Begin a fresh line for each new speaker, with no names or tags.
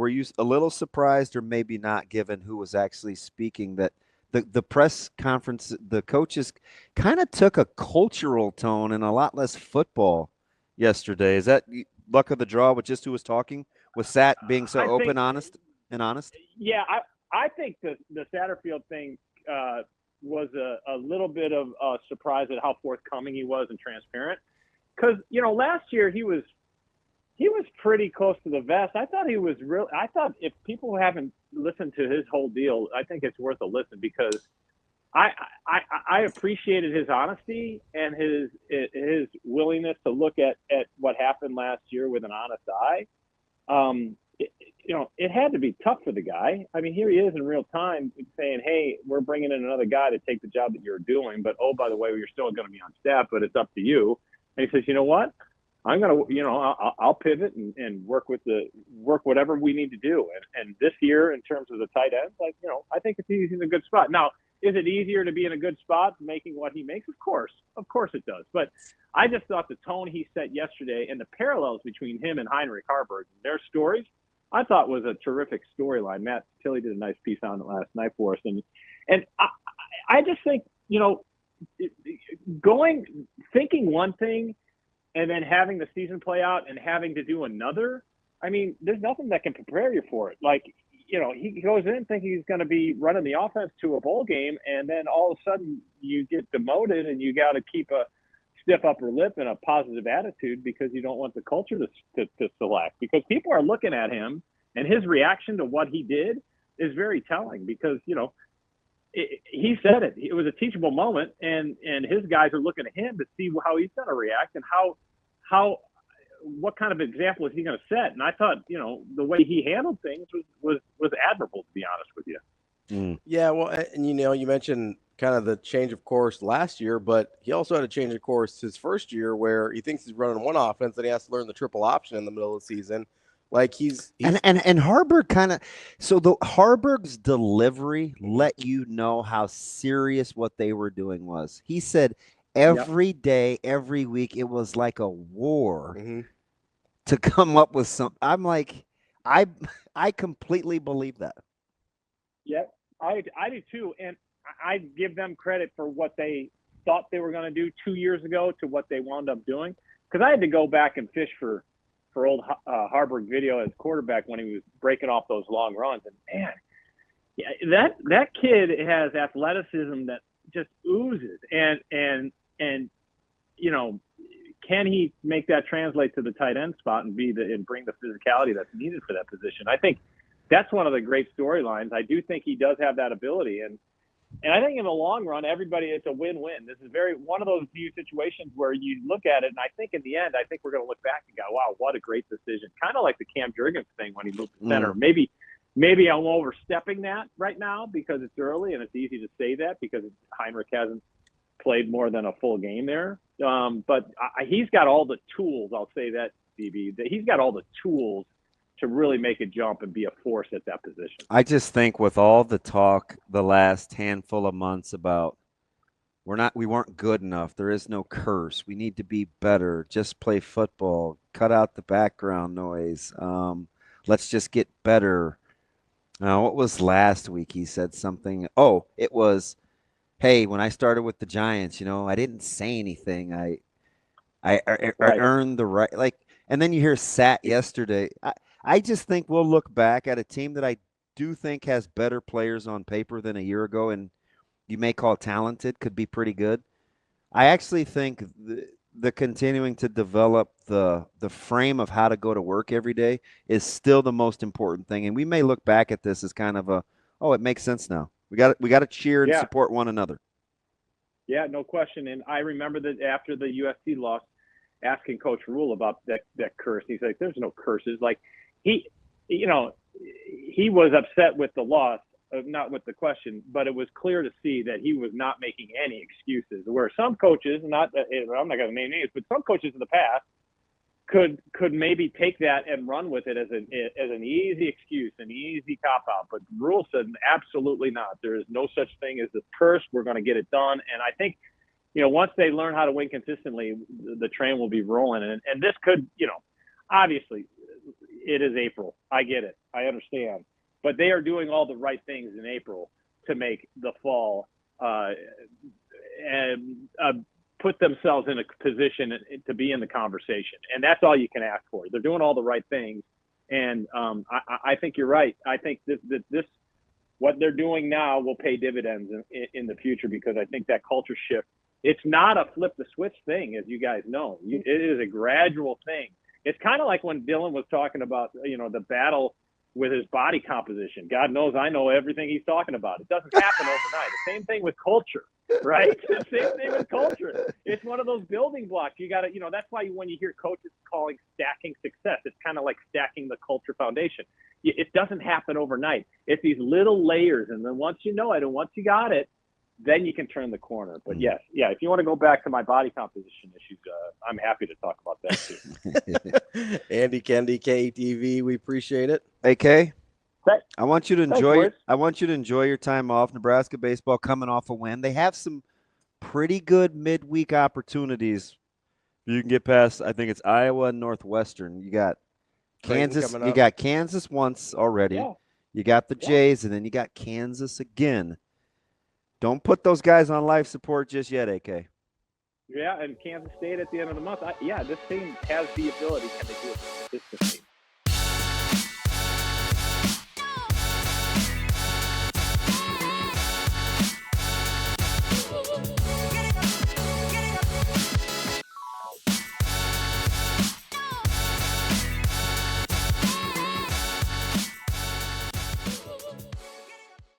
were you a little surprised or maybe not, given who was actually speaking, that the press conference, the coaches kind of took a cultural tone and a lot less football yesterday? Is that luck of the draw with just who was talking? Was Sat being so
I
open,
think,
honest?
yeah, I think the Satterfield thing was a little bit of a surprise at how forthcoming he was and transparent. Because last year he was pretty close to the vest. I thought he was real. I thought if people haven't listened to his whole deal, I think it's worth a listen because I appreciated his honesty and his willingness to look at what happened last year with an honest eye. It had to be tough for the guy. I mean, here he is in real time saying, "Hey, we're bringing in another guy to take the job that you're doing, but oh, by the way, you're still going to be on staff, but it's up to you." And he says, "You know what? I'm gonna, I'll pivot and work whatever we need to do." And this year, in terms of the tight ends, I think he's in a good spot. Now, is it easier to be in a good spot making what he makes? Of course it does. But I just thought the tone he set yesterday and the parallels between him and Heinrich Haarberg, their stories, I thought was a terrific storyline. Matt Tilley did a nice piece on it last night for us, and I just think thinking one thing and then having the season play out and having to do another, I mean, there's nothing that can prepare you for it. Like, he goes in thinking he's going to be running the offense to a bowl game, and then all of a sudden you get demoted and you got to keep a stiff upper lip and a positive attitude because you don't want the culture to select. Because people are looking at him, and his reaction to what he did is very telling because, he said it. It was a teachable moment, and his guys are looking at him to see how he's going to react and what kind of example is he going to set. And I thought, the way he handled things was admirable, to be honest with you.
Mm.
Yeah, well, and you mentioned kind of the change of course last year, but he also had a change of course his first year where he thinks he's running one offense and he has to learn the triple option in the middle of the season. Like he's
and Haarberg kind of, so the Haarberg's delivery let you know how serious what they were doing was. He said every day, every week, it was like a war to come up with some. I'm like, I completely believe that.
Yeah, I do too, and I give them credit for what they thought they were going to do 2 years ago to what they wound up doing. Because I had to go back and fish for old Haarberg video as quarterback when he was breaking off those long runs. And man, yeah, that kid has athleticism that just oozes. And can he make that translate to the tight end spot and bring the physicality that's needed for that position? I think that's one of the great storylines. I do think he does have that ability. And I think in the long run, it's a win-win. This is one of those few situations where you look at it, and I think in the end, I think we're going to look back and go, wow, what a great decision. Kind of like the Cam Jurgens thing when he moved to center. Maybe I'm overstepping that right now because it's early and it's easy to say that because Heinrich hasn't played more than a full game there. But he's got all the tools, I'll say that, DB, that he's got all the tools to really make a jump and be a force at that position.
I just think with all the talk the last handful of months about we weren't good enough. There is no curse. We need to be better. Just play football. Cut out the background noise. Let's just get better. What was last week? He said something. Oh, it was, hey, when I started with the Giants, I didn't say anything. I earned the right. Like, and then you hear Sat yesterday. I just think we'll look back at a team that I do think has better players on paper than a year ago, and you may call talented, could be pretty good. I actually think the continuing to develop the frame of how to go to work every day is still the most important thing. And we may look back at this as kind of it makes sense now. We got to cheer and support one another.
Yeah, no question. And I remember that after the USC loss, asking Coach Rhule about that curse. He's like, "There's no curses." Like he was upset with the loss, not with the question, but it was clear to see that he was not making any excuses. Where some coaches, I'm not going to name names, but some coaches in the past could maybe take that and run with it as an easy excuse, an easy cop out. But Rhule said, absolutely not. There is no such thing as this curse. We're going to get it done. And I think, once they learn how to win consistently, the train will be rolling. And this could, obviously, it is April. I get it. I understand. But they are doing all the right things in April to make the fall and put themselves in a position to be in the conversation. And that's all you can ask for. They're doing all the right things. And I think you're right. I think this what they're doing now will pay dividends in the future, because I think that culture shift, it's not a flip the switch thing, as you guys know. It is a gradual thing. It's kind of like when Dylan was talking about, the battle with his body composition. God knows I know everything he's talking about. It doesn't happen overnight. The same thing with culture, right? The same thing with culture. It's one of those building blocks. You got to, that's why when you hear coaches calling stacking success, it's kind of like stacking the culture foundation. It doesn't happen overnight. It's these little layers. And then once you know it and once you got it, then you can turn the corner. But yes, if you want to go back to my body composition issues, I'm happy to talk about that too.
Andy, Kendeigh, KETV, we appreciate it.
AK,
Thanks.
I want you to enjoy.
Thanks,
I want you to enjoy your time off. Nebraska baseball coming off a win. They have some pretty good midweek opportunities. You can get past. I think it's Iowa and Northwestern. You got Kansas. You got Kansas once already. Yeah. You got the Jays, and then you got Kansas again. Don't put those guys on life support just yet, AK.
Yeah, and Kansas State at the end of the month. This team has the ability. Can they do it consistently?